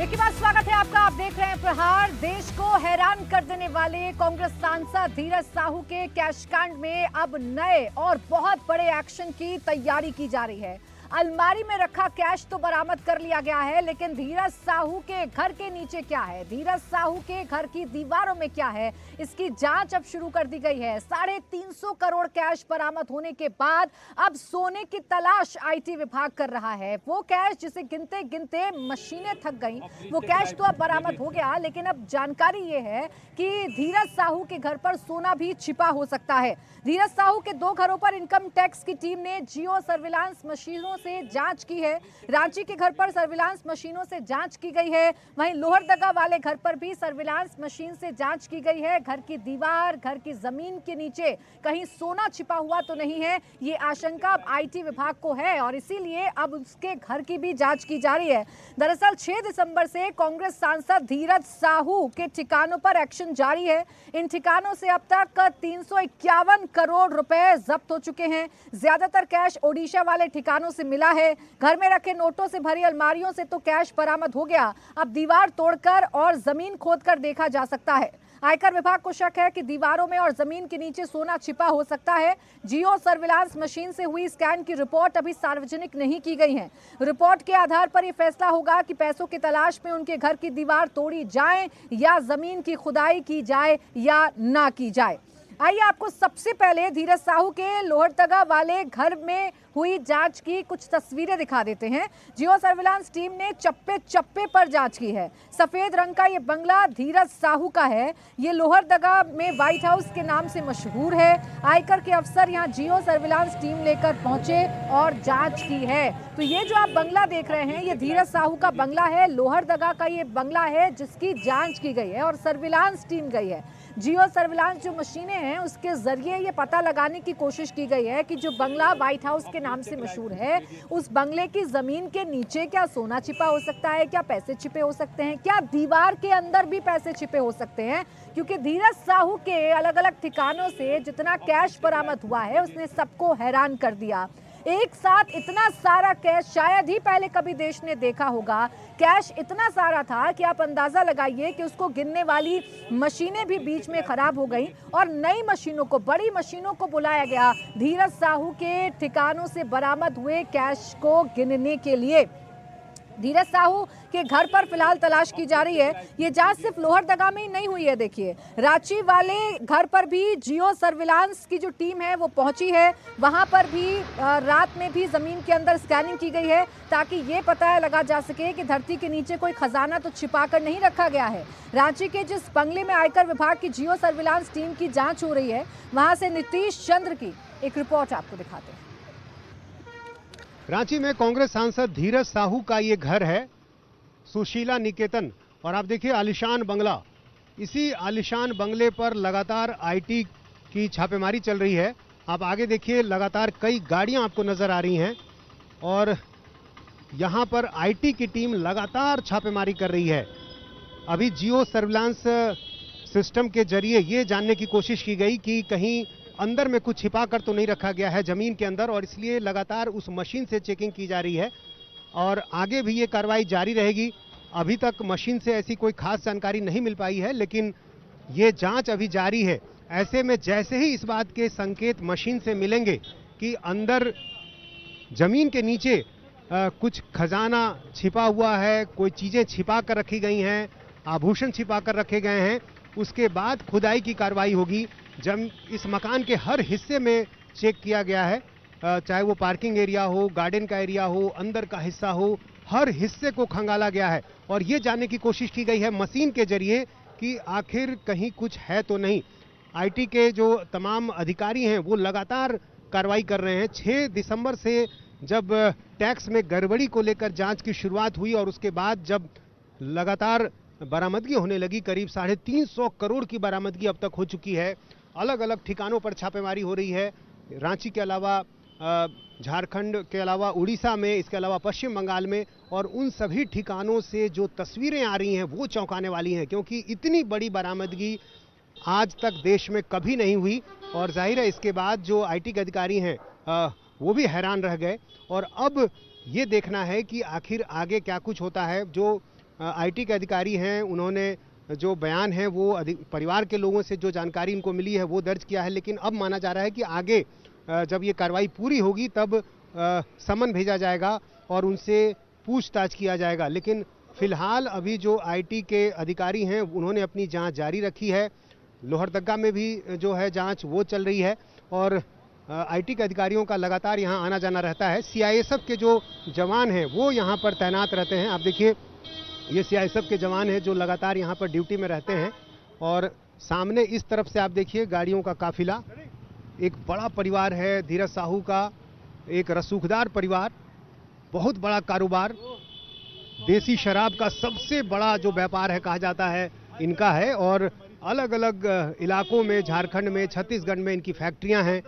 Break के बाद स्वागत है आपका। आप देख रहे हैं प्रहार। देश को हैरान कर देने वाले कांग्रेस सांसद धीरज साहू के कैश कांड में अब नए और बहुत बड़े एक्शन की तैयारी की जा रही है। अलमारी में रखा कैश तो बरामद कर लिया गया है, लेकिन धीरज साहू के घर के नीचे क्या है, धीरज साहू के घर की दीवारों में क्या है, इसकी जांच अब शुरू कर दी गई है। 350 करोड़ कैश बरामद होने के बाद अब सोने की तलाश आईटी विभाग कर रहा है। वो कैश जिसे गिनते गिनते मशीनें थक गई, वो कैश तो अब बरामद हो गया, लेकिन अब जानकारी ये है कि धीरज साहू के घर पर सोना भी छिपा हो सकता है। धीरज साहू के 2 घरों पर इनकम टैक्स की टीम ने जियो सर्विलांस मशीनों से जांच की है। रांची के घर पर सर्विलांस मशीनों से जांच की गई है, वहीं लोहरदगा वाले घर पर भी सर्विलांस मशीन से जांच की गई है। घर की दीवार, घर की जमीन के नीचे कहीं सोना छिपा हुआ तो नहीं है, ये आशंका अब आईटी विभाग को है और इसीलिए अब उसके घर की भी जांच की जा रही है। दरअसल 6 दिसंबर से कांग्रेस सांसद धीरज साहू के ठिकानों पर एक्शन जारी है। इन ठिकानों से अब तक 351 करोड़ रुपए जब्त हो चुके हैं। ज्यादातर कैश ओडिशा वाले ठिकानों से मिला है। घर में रखे नोटों से भरी अलमारियों से तो कैश बरामद हो गया, अब दीवार तोड़कर और जमीन खोदकर देखा जा सकता है। आयकर विभाग को शक है कि दीवारों में और जमीन के नीचे सोना छिपा हो सकता है। जियो सर्विलांस मशीन से हुई स्कैन की रिपोर्ट अभी सार्वजनिक नहीं की गई है। रिपोर्ट के आधार पर यह फैसला होगा कि पैसों की तलाश में उनके घर की दीवार तोड़ी जाए या जमीन की खुदाई की जाए या ना की जाए। आइए आपको सबसे पहले धीरज साहू के लोहरदगा वाले घर में हुई जांच की कुछ तस्वीरें दिखा देते हैं। जियो सर्विलांस टीम ने चप्पे चप्पे पर जांच की है। सफेद रंग का ये बंगला धीरज साहू का है। ये लोहरदगा में व्हाइट हाउस के नाम से मशहूर है। आयकर के अफसर यहाँ जियो सर्विलांस टीम लेकर पहुंचे और जांच की है। तो ये जो आप बंगला देख रहे हैं, ये धीरज साहू का बंगला है। लोहरदगा का ये बंगला है जिसकी जांच की गई है और सर्विलांस टीम गई है। जियो सर्विलांस जो मशीनें हैं उसके जरिए ये पता लगाने की कोशिश की गई है कि जो बंगला व्हाइट हाउस के नाम से मशहूर है, उस बंगले की जमीन के नीचे क्या सोना छिपा हो सकता है, क्या पैसे छिपे हो सकते हैं, क्या दीवार के अंदर भी पैसे छिपे हो सकते हैं। क्योंकि धीरज साहू के अलग अलग ठिकानों से जितना कैश बरामद हुआ है उसने सबको हैरान कर दिया। एक साथ इतना सारा कैश शायद ही पहले कभी देश ने देखा होगा। कैश इतना सारा था कि आप अंदाजा लगाइए कि उसको गिनने वाली मशीनें भी बीच में खराब हो गई और नई मशीनों को, बड़ी मशीनों को बुलाया गया धीरज साहू के ठिकानों से बरामद हुए कैश को गिनने के लिए। धीरज साहू के घर पर फिलहाल तलाश की जा रही है। ये जांच सिर्फ लोहरदगा में ही नहीं हुई है, देखिए रांची वाले घर पर भी जियो सर्विलांस की जो टीम है वो पहुंची है। वहां पर भी रात में भी जमीन के अंदर स्कैनिंग की गई है ताकि ये पता लगा जा सके कि धरती के नीचे कोई खजाना तो छिपा कर नहीं रखा गया है। रांची के जिस बंगले में आयकर विभाग की जियो सर्विलांस टीम की जाँच हो रही है, वहां से नीतीश चंद्र की एक रिपोर्ट आपको दिखाते हैं। रांची में कांग्रेस सांसद धीरज साहू का ये घर है, सुशीला निकेतन, और आप देखिए आलिशान बंगला। इसी आलिशान बंगले पर लगातार आईटी की छापेमारी चल रही है। आप आगे देखिए, लगातार कई गाड़ियां आपको नजर आ रही हैं और यहां पर आईटी की टीम लगातार छापेमारी कर रही है। अभी जियो सर्विलांस सिस्टम के जरिए ये जानने की कोशिश की गई कि कहीं अंदर में कुछ छिपा कर तो नहीं रखा गया है जमीन के अंदर, और इसलिए लगातार उस मशीन से चेकिंग की जा रही है और आगे भी ये कार्रवाई जारी रहेगी। अभी तक मशीन से ऐसी कोई खास जानकारी नहीं मिल पाई है, लेकिन ये जांच अभी जारी है। ऐसे में जैसे ही इस बात के संकेत मशीन से मिलेंगे कि अंदर जमीन के नीचे कुछ खजाना छिपा हुआ है, कोई चीजें छिपा कर रखी गई हैं, आभूषण छिपा कर रखे गए हैं, उसके बाद खुदाई की कार्रवाई होगी। जब इस मकान के हर हिस्से में चेक किया गया है, चाहे वो पार्किंग एरिया हो, गार्डन का एरिया हो, अंदर का हिस्सा हो, हर हिस्से को खंगाला गया है और ये जानने की कोशिश की गई है मशीन के जरिए कि आखिर कहीं कुछ है तो नहीं। आईटी के जो तमाम अधिकारी हैं वो लगातार कार्रवाई कर रहे हैं। 6 दिसंबर से जब टैक्स में गड़बड़ी को लेकर जांच की शुरुआत हुई और उसके बाद जब लगातार बरामदगी होने लगी, करीब 350 करोड़ की बरामदगी अब तक हो चुकी है। अलग अलग ठिकानों पर छापेमारी हो रही है, रांची के अलावा झारखंड के अलावा उड़ीसा में, इसके अलावा पश्चिम बंगाल में, और उन सभी ठिकानों से जो तस्वीरें आ रही हैं वो चौंकाने वाली हैं, क्योंकि इतनी बड़ी बरामदगी आज तक देश में कभी नहीं हुई। और जाहिर है इसके बाद जो आईटी के अधिकारी हैं वो भी हैरान रह गए और अब ये देखना है कि आखिर आगे क्या कुछ होता है। जो आईटी के अधिकारी हैं उन्होंने जो बयान है वो परिवार के लोगों से जो जानकारी इनको मिली है वो दर्ज किया है, लेकिन अब माना जा रहा है कि आगे जब ये कार्रवाई पूरी होगी तब समन भेजा जाएगा और उनसे पूछताछ किया जाएगा। लेकिन फिलहाल अभी जो आईटी के अधिकारी हैं उन्होंने अपनी जांच जारी रखी है। लोहरदगा में भी जो है जांच वो चल रही है और आईटी के अधिकारियों का लगातार यहां आना जाना रहता है। सीआईएसएफ के जो जवान हैं वो यहां पर तैनात रहते हैं। आप देखिए ये सीआईएसएफ के जवान हैं जो लगातार यहां पर ड्यूटी में रहते हैं और सामने इस तरफ से आप देखिए गाड़ियों का काफिला। एक बड़ा परिवार है धीरज साहू का, एक रसूखदार परिवार, बहुत बड़ा कारोबार, देसी शराब का सबसे बड़ा जो व्यापार है कहा जाता है इनका है और अलग अलग इलाकों में, झारखंड में, छत्तीसगढ़ में इनकी फैक्ट्रियां हैं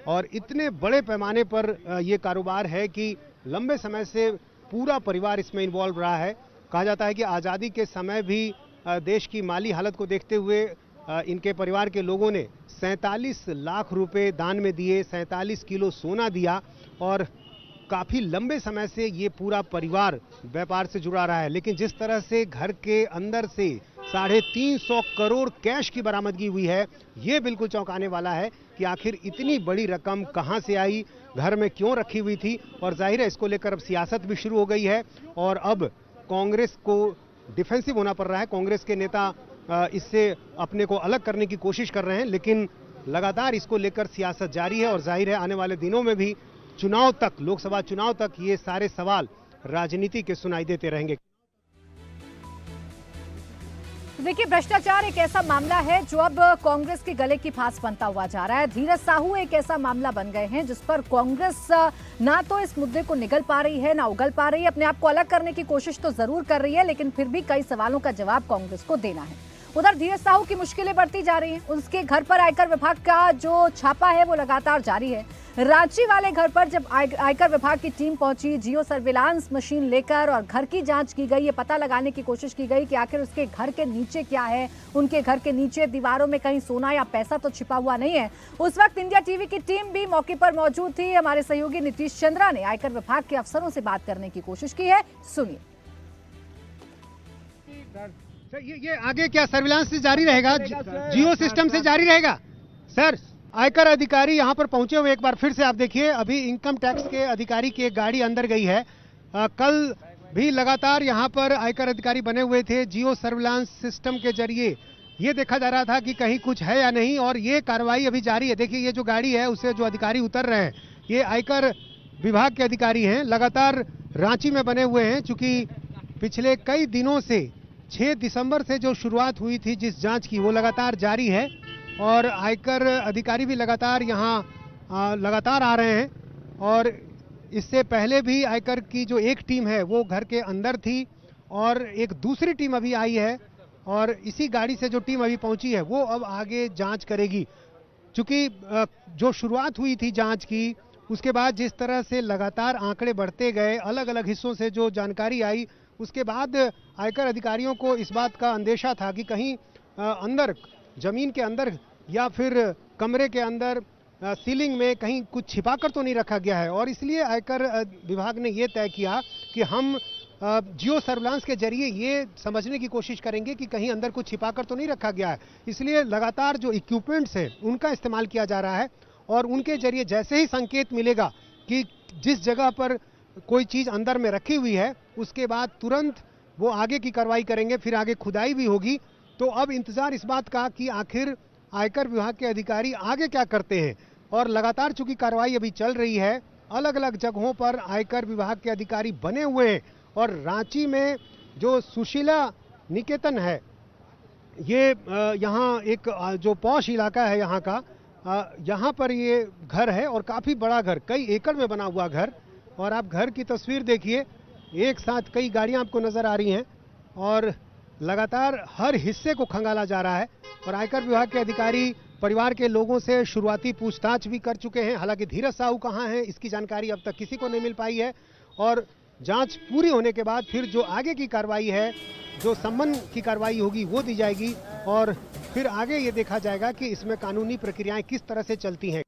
और इतने बड़े पैमाने पर ये कारोबार है कि लंबे समय से पूरा परिवार इसमें इन्वॉल्व रहा है। कहा जाता है कि आज़ादी के समय भी देश की माली हालत को देखते हुए इनके परिवार के लोगों ने 47 लाख रुपए दान में दिए, 47 किलो सोना दिया और काफ़ी लंबे समय से ये पूरा परिवार व्यापार से जुड़ा रहा है। लेकिन जिस तरह से घर के अंदर से 350 करोड़ कैश की बरामदगी हुई है, ये बिल्कुल चौंकाने वाला है कि आखिर इतनी बड़ी रकम कहां से आई, घर में क्यों रखी हुई थी। और जाहिर है इसको लेकर अब सियासत भी शुरू हो गई है और अब कांग्रेस को डिफेंसिव होना पड़ रहा है। कांग्रेस के नेता इससे अपने को अलग करने की कोशिश कर रहे हैं, लेकिन लगातार इसको लेकर सियासत जारी है और जाहिर है आने वाले दिनों में भी चुनाव तक, लोकसभा चुनाव तक ये सारे सवाल राजनीति के सुनाई देते रहेंगे। देखिए, भ्रष्टाचार एक ऐसा मामला है जो अब कांग्रेस के गले की फांस बनता हुआ जा रहा है। धीरज साहू एक ऐसा मामला बन गए हैं जिस पर कांग्रेस ना तो इस मुद्दे को निगल पा रही है, ना उगल पा रही है। अपने आप को अलग करने की कोशिश तो जरूर कर रही है, लेकिन फिर भी कई सवालों का जवाब कांग्रेस को देना है। उधर धीरज साहू की मुश्किलें बढ़ती जा रही हैं। उसके घर पर आयकर विभाग का जो छापा है वो लगातार जारी है। रांची वाले घर पर जब आयकर विभाग की टीम पहुंची, जियो सर्विलांस मशीन लेकर और घर की जांच की गई, ये पता लगाने की कोशिश की गई कि आखिर उसके घर के नीचे क्या है, उनके घर के नीचे दीवारों में कहीं सोना या पैसा तो छिपा हुआ नहीं है। उस वक्त इंडिया टीवी की टीम भी मौके पर मौजूद थी। हमारे सहयोगी नीतीश चंद्रा ने आयकर विभाग के अफसरों से बात करने की कोशिश की है, सुनिए। ये आगे क्या सर्विलांस से जारी रहेगा, जियो सिस्टम से जारी रहेगा? सर, आयकर अधिकारी यहाँ पर पहुंचे हुए, एक बार फिर से आप देखिए, अभी इनकम टैक्स के अधिकारी की एक गाड़ी अंदर गई है। कल भी लगातार यहाँ पर आयकर अधिकारी बने हुए थे। जियो सर्विलांस सिस्टम के जरिए ये देखा जा रहा था कि कहीं कुछ है या नहीं और ये कार्रवाई अभी जारी है। देखिए ये जो गाड़ी है उससे जो अधिकारी उतर रहे हैं ये आयकर विभाग के अधिकारी हैं, लगातार रांची में बने हुए हैं। चूंकि पिछले कई दिनों से 6 दिसंबर से जो शुरुआत हुई थी जिस जांच की, वो लगातार जारी है और आयकर अधिकारी भी लगातार यहाँ लगातार आ रहे हैं। और इससे पहले भी आयकर की जो एक टीम है वो घर के अंदर थी और एक दूसरी टीम अभी आई है और इसी गाड़ी से जो टीम अभी पहुंची है वो अब आगे जांच करेगी। चूंकि जो शुरुआत हुई थी जांच की, उसके बाद जिस तरह से लगातार आंकड़े बढ़ते गए, अलग अलग हिस्सों से जो जानकारी आई, उसके बाद आयकर अधिकारियों को इस बात का अंदेशा था कि कहीं अंदर जमीन के अंदर या फिर कमरे के अंदर सीलिंग में कहीं कुछ छिपाकर तो नहीं रखा गया है। और इसलिए आयकर विभाग ने ये तय किया कि हम जियो सर्विलांस के जरिए ये समझने की कोशिश करेंगे कि कहीं अंदर कुछ छिपाकर तो नहीं रखा गया है। इसलिए लगातार जो इक्विपमेंट्स हैं उनका इस्तेमाल किया जा रहा है और उनके जरिए जैसे ही संकेत मिलेगा कि जिस जगह पर कोई चीज़ अंदर में रखी हुई है, उसके बाद तुरंत वो आगे की कार्रवाई करेंगे, फिर आगे खुदाई भी होगी। तो अब इंतजार इस बात का कि आखिर आयकर विभाग के अधिकारी आगे क्या करते हैं। और लगातार चूंकि कार्रवाई अभी चल रही है, अलग अलग जगहों पर आयकर विभाग के अधिकारी बने हुए हैं और रांची में जो सुशीला निकेतन है, ये यहाँ एक जो पॉश इलाका है यहाँ का, यहाँ पर ये घर है और काफ़ी बड़ा घर, कई एकड़ में बना हुआ घर। और आप घर की तस्वीर देखिए, एक साथ कई गाड़ियाँ आपको नज़र आ रही हैं और लगातार हर हिस्से को खंगाला जा रहा है। और आयकर विभाग के अधिकारी परिवार के लोगों से शुरुआती पूछताछ भी कर चुके हैं। हालांकि धीरज साहू कहाँ हैं इसकी जानकारी अब तक किसी को नहीं मिल पाई है और जांच पूरी होने के बाद फिर जो आगे की कार्रवाई है, जो सम्मन की कार्रवाई होगी वो दी जाएगी और फिर आगे ये देखा जाएगा कि इसमें कानूनी प्रक्रियाएं किस तरह से चलती हैं।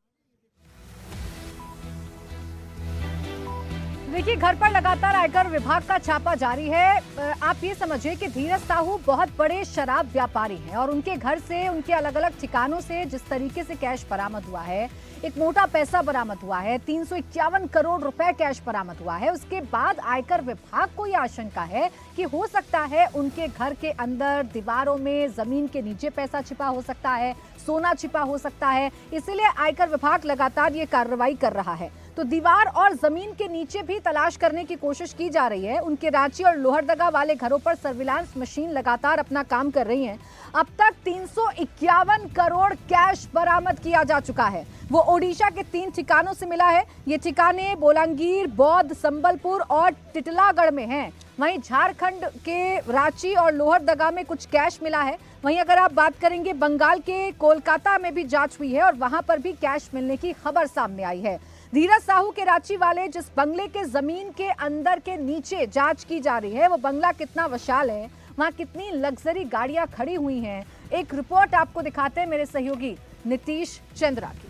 देखिए, घर पर लगातार आयकर विभाग का छापा जारी है। आप ये समझिए कि धीरज साहू बहुत बड़े शराब व्यापारी हैं और उनके घर से, उनके अलग अलग ठिकानों से जिस तरीके से कैश बरामद हुआ है, एक मोटा पैसा बरामद हुआ है, 351 करोड़ रुपए कैश बरामद हुआ है। उसके बाद आयकर विभाग को यह आशंका है कि हो सकता है उनके घर के अंदर दीवारों में, जमीन के नीचे पैसा छिपा हो सकता है, सोना छिपा हो सकता है। इसीलिए आयकर विभाग लगातार ये कार्रवाई कर रहा है। तो दीवार और जमीन के नीचे भी तलाश करने की कोशिश की जा रही है। उनके रांची और लोहरदगा वाले घरों पर सर्विलांस मशीन लगातार अपना काम कर रही हैं। अब तक 351 करोड़ कैश बरामद किया जा चुका है। वो ओडिशा के 3 ठिकानों से मिला है। ये ठिकाने बोलांगीर, बौद्ध, संबलपुर और टिटलागढ़ में हैं। वहीं झारखंड के रांची और लोहरदगा में कुछ कैश मिला है। वहीं अगर आप बात करेंगे, बंगाल के कोलकाता में भी जांच हुई है और वहां पर भी कैश मिलने की खबर सामने आई है। धीरज साहू के रांची वाले जिस बंगले के जमीन के अंदर के नीचे जांच की जा रही है, वो बंगला कितना विशाल है, वहां कितनी लग्जरी गाड़ियां खड़ी हुई हैं। एक रिपोर्ट आपको दिखाते हैं मेरे सहयोगी नीतीश चंद्रा की।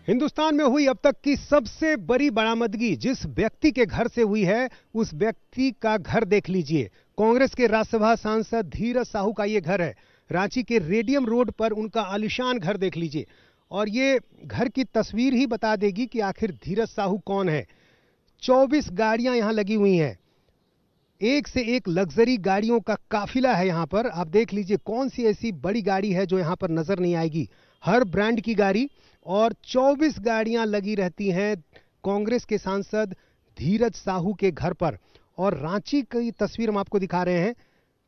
हिंदुस्तान में हुई अब तक की सबसे बड़ी बरामदगी जिस व्यक्ति के घर से हुई है, उस व्यक्ति का घर देख लीजिए। कांग्रेस के राज्यसभा सांसद धीरज साहू का ये घर है। रांची के रेडियम रोड पर उनका आलीशान घर देख लीजिए और ये घर की तस्वीर ही बता देगी कि आखिर धीरज साहू कौन है। 24 गाड़ियां यहां लगी हुई हैं। एक से एक लग्जरी गाड़ियों का काफिला है यहां पर। आप देख लीजिए कौन सी ऐसी बड़ी गाड़ी है जो यहां पर नजर नहीं आएगी। हर ब्रांड की गाड़ी और 24 गाड़ियां लगी रहती हैं कांग्रेस के सांसद धीरज साहू के घर पर। और रांची की तस्वीर हम आपको दिखा रहे हैं।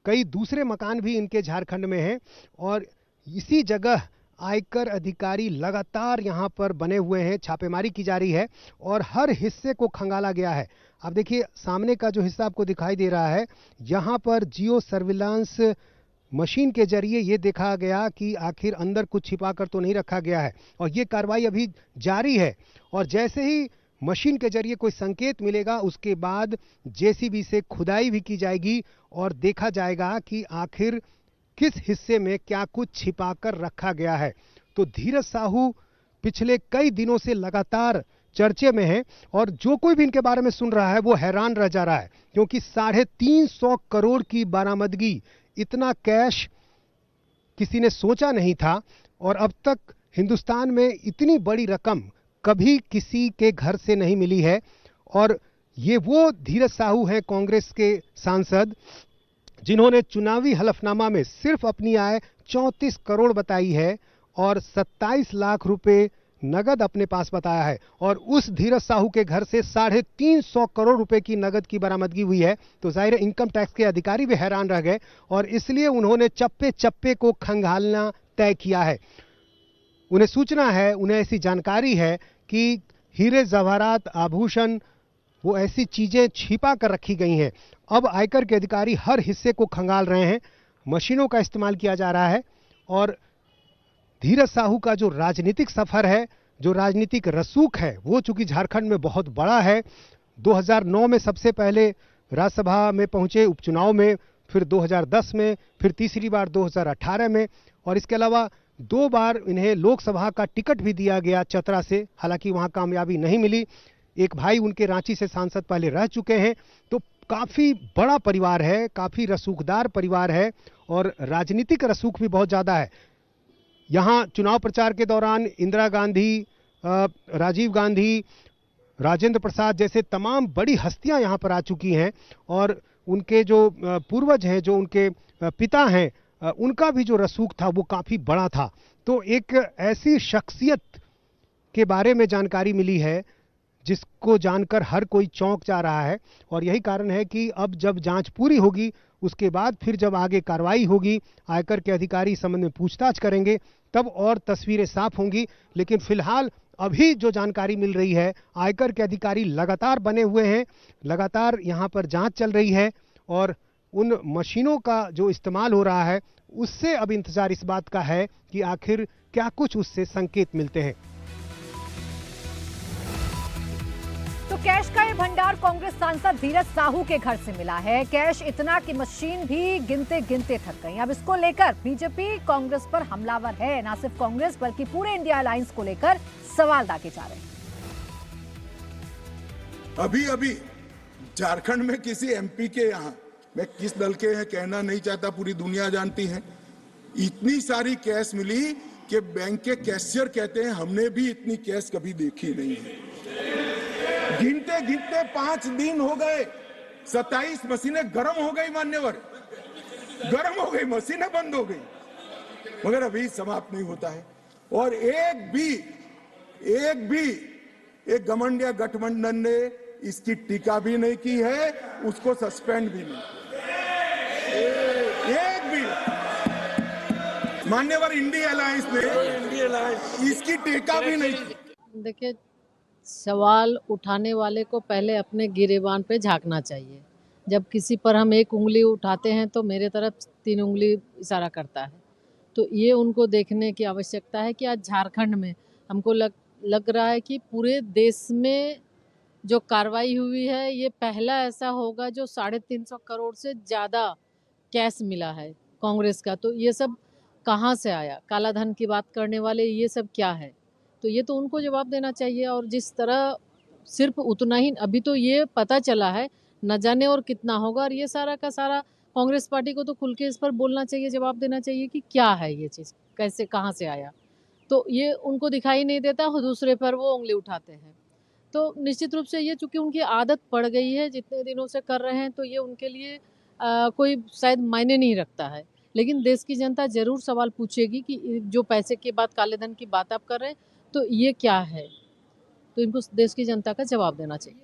कई दूसरे मकान भी इनके झारखंड में हैं और इसी जगह आयकर अधिकारी लगातार यहां पर बने हुए हैं। छापेमारी की जा रही है और हर हिस्से को खंगाला गया है। आप देखिए सामने का जो हिस्सा आपको दिखाई दे रहा है, यहां पर जियो सर्विलांस मशीन के जरिए ये देखा गया कि आखिर अंदर कुछ छिपा कर तो नहीं रखा गया है और ये कार्रवाई अभी जारी है। और जैसे ही मशीन के जरिए कोई संकेत मिलेगा, उसके बाद जेसीबी से खुदाई भी की जाएगी और देखा जाएगा कि आखिर किस हिस्से में क्या कुछ छिपाकर रखा गया है। तो धीरज साहू पिछले कई दिनों से लगातार चर्चे में हैं और जो कोई भी इनके बारे में सुन रहा है वो हैरान रह जा रहा है, क्योंकि 350 करोड़ की बरामदगी, इतना कैश किसी ने सोचा नहीं था। और अब तक हिंदुस्तान में इतनी बड़ी रकम कभी किसी के घर से नहीं मिली है। और ये वो धीरज साहू हैं, कांग्रेस के सांसद, जिन्होंने चुनावी हलफनामा में सिर्फ अपनी आय 34 करोड़ बताई है और 27 लाख रुपए नगद अपने पास बताया है। और उस धीरज साहू के घर से 350 करोड़ रुपए की नगद की बरामदगी हुई है। तो जाहिर इनकम टैक्स के अधिकारी भी हैरान रह गए और इसलिए उन्होंने चप्पे चप्पे को खंगालना तय किया है। उन्हें सूचना है, उन्हें ऐसी जानकारी है कि हीरे जवाहरात, आभूषण, वो ऐसी चीजें छिपा कर रखी गई हैं। अब आयकर के अधिकारी हर हिस्से को खंगाल रहे हैं। मशीनों का इस्तेमाल किया जा रहा है और धीरज साहू का जो राजनीतिक सफर है, जो राजनीतिक रसूख है, वो चूंकि झारखंड में बहुत बड़ा है। 2009 में सबसे पहले राज्यसभा में पहुंचे उपचुनाव में, फिर 2010 में, फिर तीसरी बार 2018 में और इसके अलावा 2 बार इन्हें लोकसभा का टिकट भी दिया गया चतरा से, हालांकि वहां कामयाबी नहीं मिली। एक भाई उनके रांची से सांसद पहले रह चुके हैं। तो काफी बड़ा परिवार है, काफी रसूखदार परिवार है और राजनीतिक रसूख भी बहुत ज्यादा है। यहां चुनाव प्रचार के दौरान इंदिरा गांधी, राजीव गांधी, राजेंद्र प्रसाद जैसे तमाम बड़ी हस्तियां यहां पर आ चुकी हैं और उनके जो पूर्वज हैं, जो उनके पिता हैं, उनका भी जो रसूख था वो काफी बड़ा था। तो एक ऐसी शख्सियत के बारे में जानकारी मिली है जिसको जानकर हर कोई चौंक जा रहा है और यही कारण है कि अब जब जांच पूरी होगी, उसके बाद फिर जब आगे कार्रवाई होगी, आयकर के अधिकारी इस संबंध में पूछताछ करेंगे, तब और तस्वीरें साफ होंगी। लेकिन फिलहाल अभी जो जानकारी मिल रही है, आयकर के अधिकारी लगातार बने हुए हैं, लगातार यहां पर जांच चल रही है और उन मशीनों का जो इस्तेमाल हो रहा है, उससे अब इंतजार इस बात का है कि आखिर क्या कुछ उससे संकेत मिलते हैं। तो कैश का ये भंडार कांग्रेस सांसद धीरज साहू के घर से मिला है। कैश इतना कि मशीन भी गिनते गिनते थक गई। अब इसको लेकर बीजेपी कांग्रेस पर हमलावर है। ना सिर्फ कांग्रेस बल्कि पूरे इंडिया अलायंस को लेकर सवाल दागे जा रहे हैं। अभी अभी झारखंड में किसी एमपी के यहाँ, मैं किस दल के हैं कहना नहीं चाहता, पूरी दुनिया जानती है, इतनी सारी कैश मिली कि बैंक के कैशियर कहते हैं हमने भी इतनी कैश कभी देखी नहीं है। गिनते गिनते 5 दिन हो गए, 27 मशीनें गर्म हो गई, मान्यवर गर्म हो गई, मशीनें बंद हो गई, मगर अभी समाप्त नहीं होता है। और एक भी एक घमंडिया गठबंधन ने इसकी टीका भी नहीं की है, उसको सस्पेंड भी नहीं, एक भी मान्यवर इंडिया अलायंस ने इसकी टीका भी नहीं की। देखिए, सवाल उठाने वाले को पहले अपने गिरेबान पे झांकना चाहिए। जब किसी पर हम एक उंगली उठाते हैं तो मेरे तरफ 3 उंगली इशारा करता है, तो ये उनको देखने की आवश्यकता है कि आज झारखंड में हमको लग रहा है कि पूरे देश में जो कार्रवाई हुई है ये पहला ऐसा होगा जो 350 करोड़ से ज़्यादा कैश मिला है कांग्रेस का। तो ये सब कहाँ से आया? काला धन की बात करने वाले ये सब क्या है? तो ये तो उनको जवाब देना चाहिए। और जिस तरह सिर्फ उतना ही, अभी तो ये पता चला है, न जाने और कितना होगा। और ये सारा का सारा कांग्रेस पार्टी को तो खुल के इस पर बोलना चाहिए, जवाब देना चाहिए कि क्या है ये चीज़, कैसे कहाँ से आया। तो ये उनको दिखाई नहीं देता, दूसरे पर वो उंगली उठाते हैं। तो निश्चित रूप से ये चूँकि उनकी आदत पड़ गई है, जितने दिनों से कर रहे हैं, तो ये उनके लिए कोई शायद मायने नहीं रखता है। लेकिन देश की जनता ज़रूर सवाल पूछेगी कि जो पैसे की बात, काले धन की बात आप कर रहे हैं, तो ये क्या है? तो इनको देश की जनता का जवाब देना चाहिए।